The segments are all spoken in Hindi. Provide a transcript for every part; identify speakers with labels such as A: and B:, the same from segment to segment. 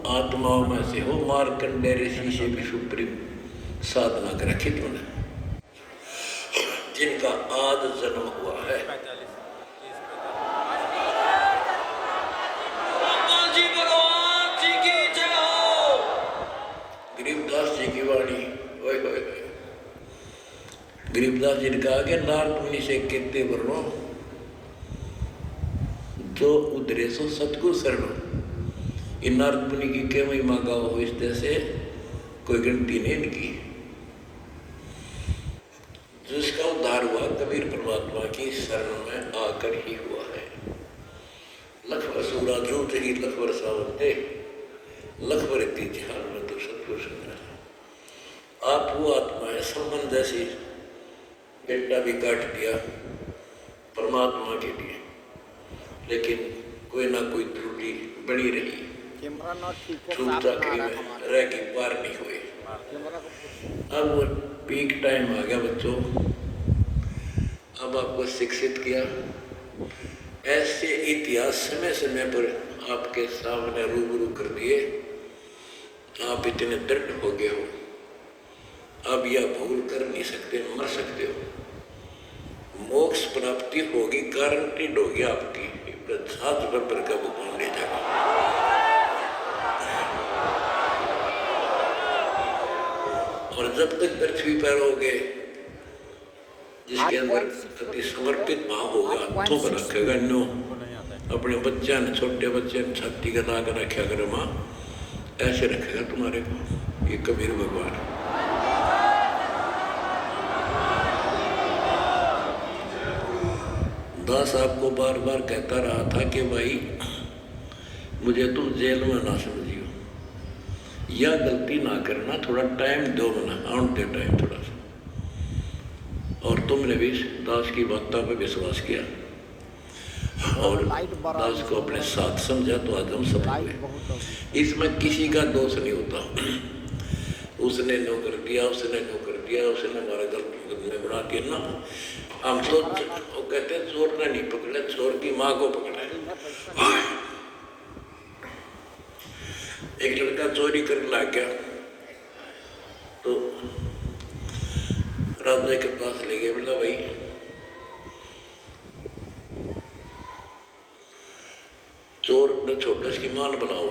A: आत्माओं में से हो, मार्कंडेय ऋषि से भी सुप्रीम साधना कर रखी तूने, जिनका आद जन्म हुआ है। गरीबदास जी की वाणी, ओए होए होए। गरीबदास जी ने कहा कि नारद मुनि से कहते वर्णो जो उधरे सो सतगुरु शरण। इन नारद मुनि की क्या महिमा गाओ हो, इस तरह से कोई गिनती नहीं इनकी। जिसका उद्धार हुआ कबीर परमात्मा की शरण में आकर ही हुआ है। लखवर सूरा जो तेरी लखवर सावंते, लखवर इतनी हाल में तो सतगुरु शरण। आप वो आत्मा है, संबंध जैसी बेटा भी काट दिया परमात्मा के लिए, लेकिन कोई ना कोई त्रुटि बनी रही, चूक चाकरी में रह की पार नहीं हुई। अब वो पीक टाइम आ गया बच्चों, अब आपको शिक्षित किया। ऐसे इतिहास समय समय पर आपके सामने रूबरू कर दिए, आप इतने दृढ़ हो गए हो, अब यह भूल कर नहीं सकते, मर सकते हो। मोक्ष प्राप्ति होगी, गारंटीड होगी आपकी। छाछ पर का भगवान ले जाएगा। और जब तक पृथ्वी पर होगे, जिसके अंदर अति समर्पित भाव होगा, हाथों पर रखेगा नो, अपने बच्चा ने, छोटे बच्चे ने छाती का नाग रखा कर माँ, ऐसे रखेगा तुम्हारे को। ये कबीर भगवान। दास आपको बार बार कहता रहा था कि भाई मुझे तुम जेल में ना समझियो, या गलती ना करना, थोड़ा टाइम दो मना, आउट दे टाइम थोड़ा सा। और तुमने भी दास की बातों पर विश्वास किया और दास को अपने साथ समझा, तो आज हम सब हुए। इसमें किसी का दोष नहीं होता। उसने नो कर दिया, उसने नो कर दिया, उसने हमारा गलती में बना दिया ना। हम तो वो कहते हैं चोर ने नहीं पकड़े, चोर की माँ को पकड़ा है। एक लड़का चोरी करने लग गया तो राजा के पास ले गया, बोला भाई चोर ने छोटा उसकी मां बुलाओ।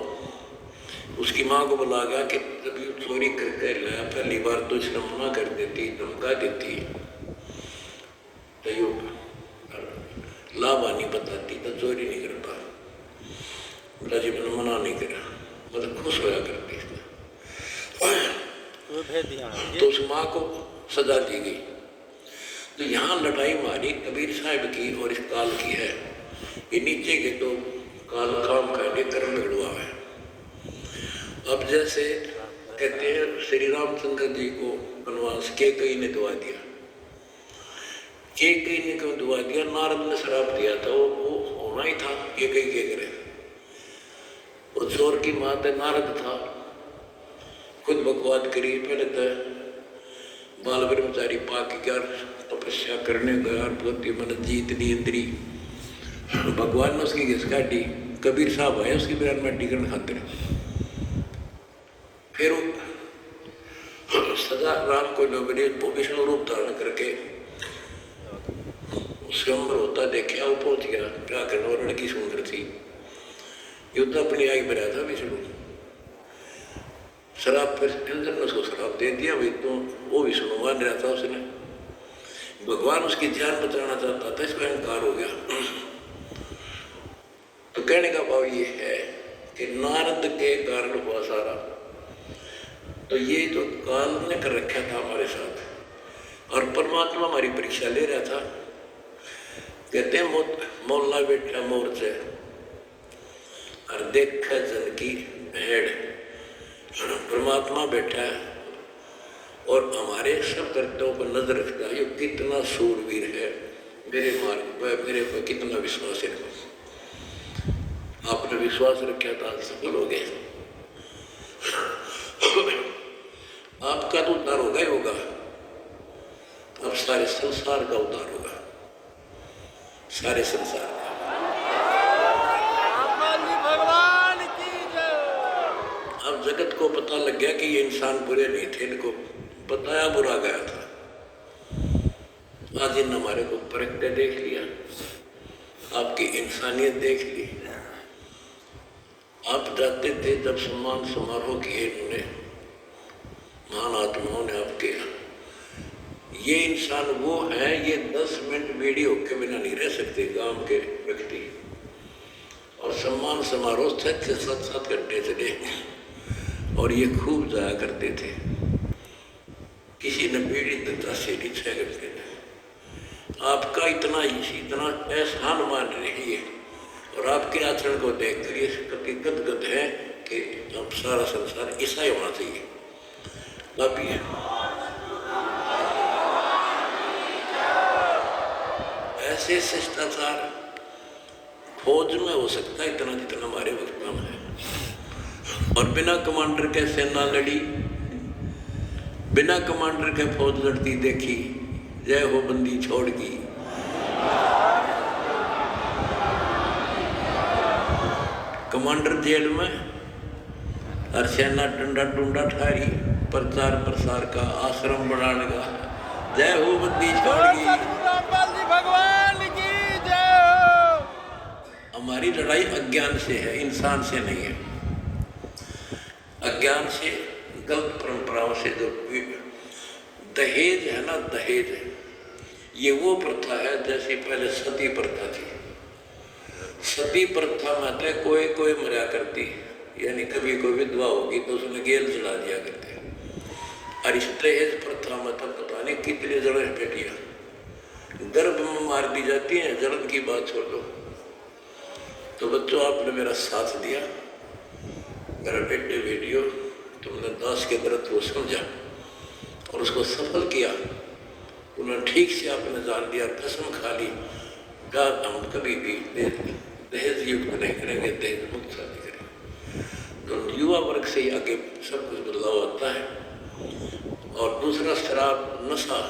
A: उसकी माँ को बुला गया कि जब ये चोरी करके लाया, पहली बार तो इसने मना कर देती, धमका देती, तो यो लाभा नहीं बताती तो चोरी नहीं करता। बोला जी मैंने मना नहीं करा, मतलब खुश होया करती इसने। तो उस माँ को सजा दी गई। तो यहाँ लड़ाई मारी कबीर साहब की और इस काल की है। ये नीचे के तो काल काम करने कर्म बिगड़वा है। अब जैसे कहते हैं श्री रामचंद्र जी को वनवास कैकेयी ने दुआ दिया, कैकेयी ने क्यों दुआ दिया? नारद ने श्राप दिया था, वो होना ही था, कैकेयी क्या करे। और चोर की मात नारद था, खुद बकवाद करी। पहले तो बाल ब्रह्मचारी पाक क्या तपस्या करने गया, पोती मन जीत दी इंद्री, भगवान ने उसकी घिस काटी। कबीर साहब आए उसकी बिरान में टिकट खातिर, फिर सदा राम को लोगों वो विष्णु रूप धारण करके उसका उम्र होता देखा, वो पहुंच गया क्या करना। और लड़की सुंदर थी, युद्ध अपनी आई बनाया था विष्णु। शराब पर इंद्र ने उसको शराब दे दिया, भाई तो वो विष्णु मान रहा था। उसने भगवान उसकी जान बचाना चाहता था, इसको अहंकार हो गया। तो कहने का भाव ये है कि नारद के कारण हुआ सारा। तो ये तो काल ने कर रखा था हमारे साथ, और परमात्मा हमारी परीक्षा ले रहा था। कहते हैं मोला बैठा मोर्चे और देखा जन की भेड़। परमात्मा बैठा है और हमारे सब कर्तव्यों पर नजर रखता है। ये कितना सूरवीर है, मेरे मार्ग पर मेरे पर कितना विश्वास है। आपने विश्वास रखा था, सफल हो गए। आपका तो उद्धार होगा ही होगा, अब सारे संसार का उद्धार होगा, सारे संसार का। जगत को पता लग गया कि ये इंसान बुरे नहीं थे, इनको बताया बुरा गया था। आज इन हमारे को परख के देख लिया, आपकी इंसानियत देख ली। आप जाते थे जब सम्मान समारोह किए इन्होंने, महान आत्माओं ने आपके, ये इंसान वो है, ये 10 मिनट वीडियो के बिना नहीं रह सकते गांव के व्यक्ति। और सम्मान समारोह 6-7 घंटे चले और ये खूब जाया करते थे। किसी ने बीड़ी दत्ता से नहीं 6 घंटे। आपका इतना एहसान मान रही है और आपके आचरण को देखकर ये कति गदगद है कि अब सारा संसार ऐसा ही होना चाहिए। आप ये ऐसे शिष्टाचार फौज में हो सकता है इतना जितना हमारे वक्त में है। और बिना कमांडर के सेना लड़ी, बिना कमांडर के फौज लड़ती देखी, जय हो बंदी छोड़ की। कमांडर जेल में और सेना डंडा डूंडा ठारी, प्रचार प्रसार का आश्रम बढ़ाने का, जय हो बंदी छोड़ की।
B: भगवान की जय हो।
A: हमारी लड़ाई अज्ञान से है, इंसान से नहीं है। अज्ञान से, गलत परंपराओं से। जो दहेज है ना, दहेज है, ये वो प्रथा है जैसे पहले सती प्रथा थी। सती प्रथा में तो कोई मरा करती, यानी कभी कोई विधवा होगी तो उसने गेल चढ़ा दिया करते। और इस दहेज प्रथा में तो पता नहीं कितने जड़े बेटियां गर्भ में मार दी जाती हैं। जन्म की बात छोड़ दो। तो बच्चों, आपने मेरा साथ दिया, मेरा बेटे बेटियों, तुमने दास के दर्द को समझा और उसको सफल किया। उन्होंने ठीक से आपने जान लिया, कसम खा ली, हम कभी भी दहेज युक्त नहीं करेंगे, दहेज मुक्त शादी करेंगे। तो युवा वर्ग से ही आगे सब कुछ बदलाव आता है। और दूसरा, शराब नशा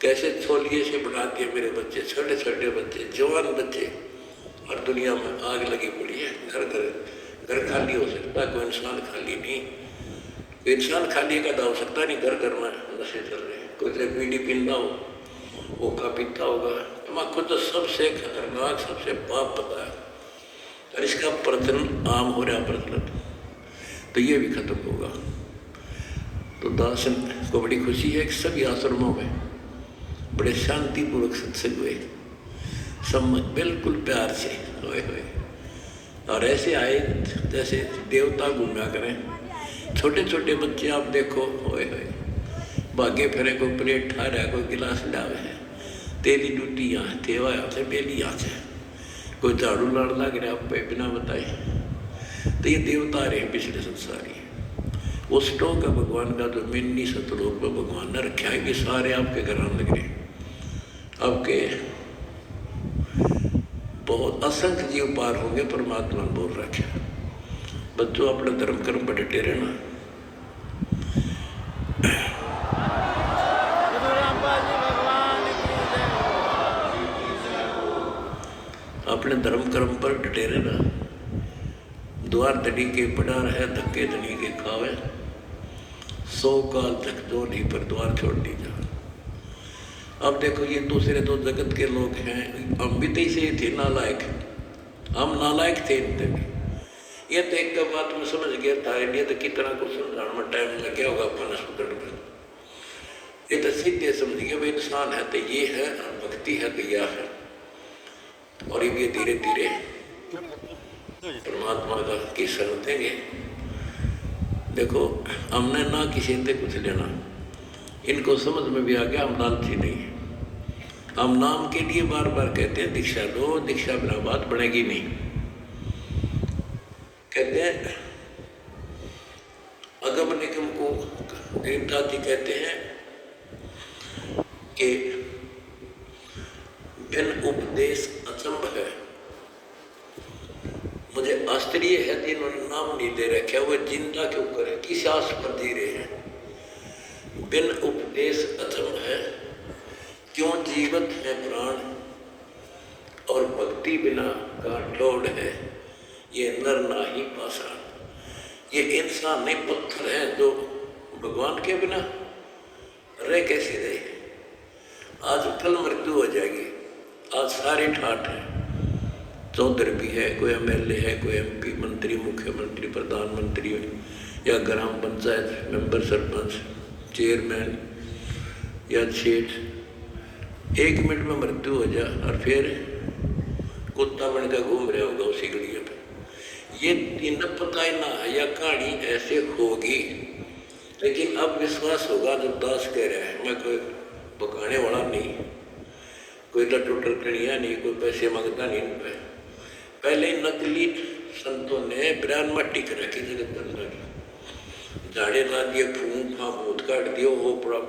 A: कैसे छोलिए से बढ़ा दिए मेरे बच्चे, छोटे छोटे बच्चे, जवान बच्चे। और दुनिया में आग लगी पड़ी है। घर खाली हो सकता, कोई इंसान खाली नहीं। कोई इंसान खाली का हो सकता नहीं, घर में नशे चल रहे हैं। कोई तो बीड़ी पींदा हो, वो का पीता होगा। तम्बाकू तो सबसे खतरनाक, सबसे पाप पता है। और इसका प्रचलन आम हो रहा प्रचलन, तो ये भी खत्म होगा। तो दासन को बड़ी खुशी है कि सभी आश्रमों में बड़े शांतिपूर्वक सत्संग हुए, सब बिल्कुल प्यार से होए। और ऐसे आए जैसे देवता घूमा करें। छोटे छोटे बच्चे आप देखो, होए भागे फिरे, कोई प्लेट ठा रहा है, कोई गिलास लावे है, तेली डूटी यहाँ थेवा यहाँ से बेली यहाँ से, कोई झाड़ू लड़ लग रहा पे बिना बताए। तो ये देवता रहे पिछले संसारी। वो स्टॉक है भगवान का, जो मिन्नी सतलोक में भगवान ने रखा है कि सारे आपके घर आने लग रहे। आपके बहुत असंख्य जीव पार होंगे, परमात्मा ने बोल रखे। बच्चों, अपने धर्म कर्म पर डटे रहना। अपने धर्म कर्म पर डटे रहना। द्वार दड़ी के पड़ा रहे, धक्के धनी के खावे, 100 काल तक जो नहीं पर द्वार छोड़ दी जा। अब देखो, ये दूसरे दो जगत के लोग हैं, हम भी तो इसे थे नालायक, हम नालायक थे इनते भी। ये तो एक बात में समझ गया था, इंडिया तो कितना कुछ समझाने में टाइम लग गया होगा अपना सुधर में। ये तो सीधे समझ गया भाई इंसान है तो ये है, भक्ति है तो यह है। और ये धीरे धीरे परमात्मा का की शरण देंगे। देखो, हमने ना किसी से कुछ लेना, इनको समझ में भी आ गया हम लालची नहीं है। हम नाम के लिए बार बार कहते हैं दीक्षा लो, दीक्षा बिना बात बनेगी नहीं। कहते हैं अगम निगम को देवता जी कहते हैं कि बिन उपदेश अचंभ है। मुझे आश्चर्य है कि इन्होंने नाम नहीं दे रखा, वो जिंदा क्यों करे, किस आस पर जी रहे हैं। बिन उपदेश अचंभ है, क्यों जीवत है प्राण, और भक्ति बिना का डोड़ है, ये नर नाही पाषाण। ये इंसान नहीं पत्थर है जो भगवान के बिना रह कैसे रहे। आज कल मृत्यु हो जाएगी। आज सारे ठाठ हैं, चौधरी भी है, कोई MLA है, कोई MP, मंत्री, मुख्यमंत्री, प्रधानमंत्री या ग्राम पंचायत मेंबर, सरपंच, चेयरमैन या सेठ। 1 मिनट में मृत्यु हो जा और फिर कुत्ता बनकर घूम रहा होगा उसी गलियों पे। ये न पता ही ना है या कहानी ऐसे होगी, लेकिन अब विश्वास होगा जब दास कह रहा है। मैं कोई पकाने वाला नहीं, कोई लटोटर कड़िया नहीं, कोई पैसे मांगता नहीं इन पे। पहले नकली संतों ने बिरान मट्टी कर रखी जगत अंदर, झाड़े ला दिए, फूंक फा भूत काट दिए, वो पूरा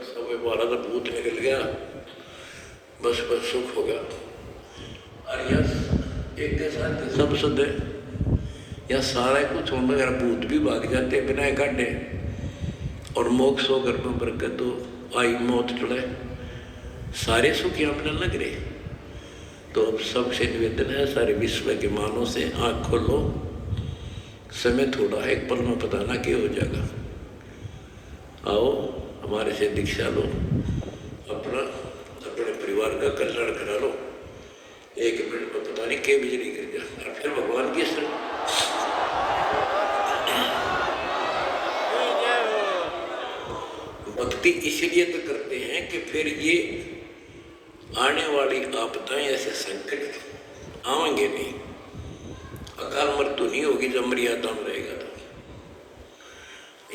A: समय वाला तो भूत निकल गया, बस बस सुख होगा। और यह एक के साथ सब शुद्ध है या सारा कुछ होना, अगर भूत भी भाग जाते बिना काटे और मोक्ष होकर में बरकत तो आई मौत टले, सारे सुख यहाँ पर लग रहे। तो अब सबसे निवेदन है, सारे विश्व के मानव से आँख खोलो, समय थोड़ा है, एक पल में पता ना क्या हो जाएगा। आओ हमारे से दीक्षा लो, अपने परिवार का कल्याण करा लो। 1 मिनट में पता नहीं क्या बिजली गिर जाए और फिर भगवान की शरण। भक्ति इसलिए तो करते हैं कि फिर ये आने वाली आपदाएं, ऐसे संकट आएंगे नहीं, अकाल मृत्यु नहीं होगी जब मर्यादा में रहेगा। तो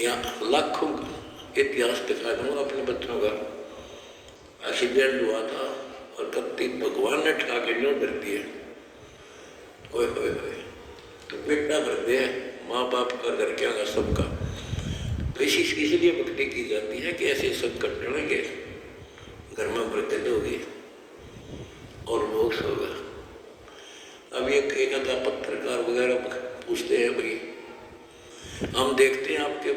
A: या लाखों इतिहास दिखा दूंगा अपने बच्चों का। एक्सीडेंट हुआ था और कत्ती भगवान ने ठा के जो डर दिए, ओए होए होए, तो बेटा भर दे, माँ बाप का घर क्या होगा सबका। तो इसलिए भक्ति की जाती है कि ऐसे संकट टलेंगे, घर में बरकत होगी और मोक्ष होगा। अब एक आधा पत्रकार वगैरह पूछते हैं, भाई हम देखते हैं आपके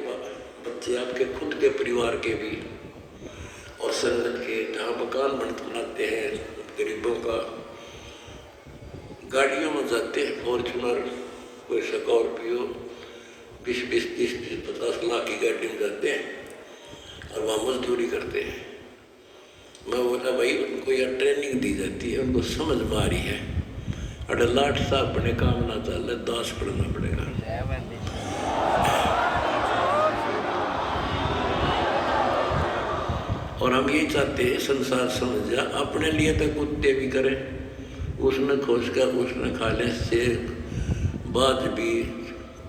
A: बच्चे, आपके खुद के परिवार के भी और संगत के, जहाँ मकान बनाते हैं गरीबों का, गाड़ियों में जाते हैं, फॉर्चुनर, कोई स्कॉर्पियो, 20-20, 30-30, 50 लाख की गाड़ी में जाते हैं और वहाँ मजदूरी करते हैं। मैं बोला भाई उनको यह ट्रेनिंग दी जाती है, उनको समझ में आ रही है। अरे लाट साहब बने काम ना चल, दास पढ़ना पड़ेगा। और हम ये चाहते हैं संसार समझ जा, अपने लिए तो कुत्ते भी करें, उसने खोज कर उसने खा ले, शेर बाज भी,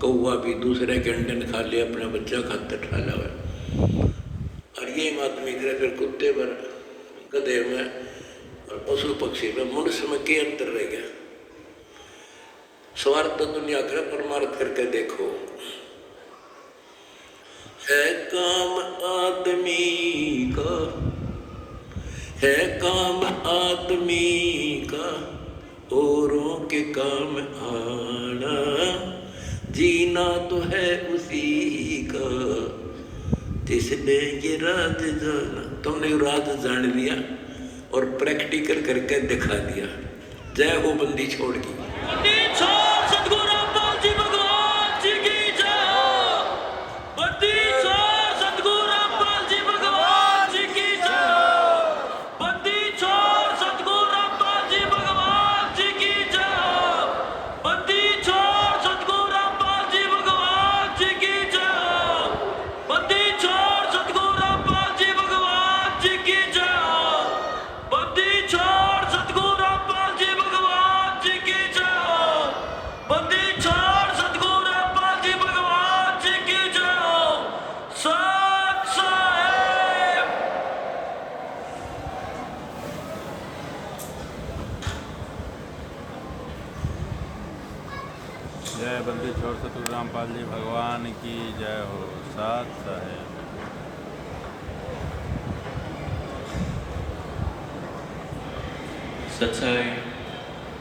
A: कौवा भी दूसरे के अंडे ने खा लिया, अपने बच्चा खाते ठाला हुआ। और ये आदमी करे फिर कुत्ते पर, गधे में और पशु पक्षी में, मनुष्य में क्या अंतर रह गया। स्वार्थ दुनिया कर, परमार्थ करके देखो। है काम आदमी का, है काम आदमी का, औरों के काम आना, जीना तो है उसी का जिसने ये राज जाना। तुमने राज जान लिया और प्रैक्टिकल करके दिखा दिया। जय हो बंदी छोड़ की। सतगुरु रामपाल जी भगवान जी की जय हो। बंदी छोड़ सतगुरु रामपाल जी भगवान जी की जय हो। बंदी छोड़ सतगुरु रामपाल जी भगवान जी की जय हो। बंदी छोड़ सतगुरु रामपाल जी भगवान जी की जय हो। बंदी छोड़ सतगुरु रामपाल जी भगवान जी की जय हो। बंदी छोड़ सतगुरु रामपाल जी भगवान जी की जय हो। बंदी छोड़ सतगुरु रामपाल जी भगवान जी की जय हो। सत साहेब।
C: जय बंदी छोड़ सतगुरु रामपाल जी भगवान की जय हो। साथ साहेब।
D: सत साहेब।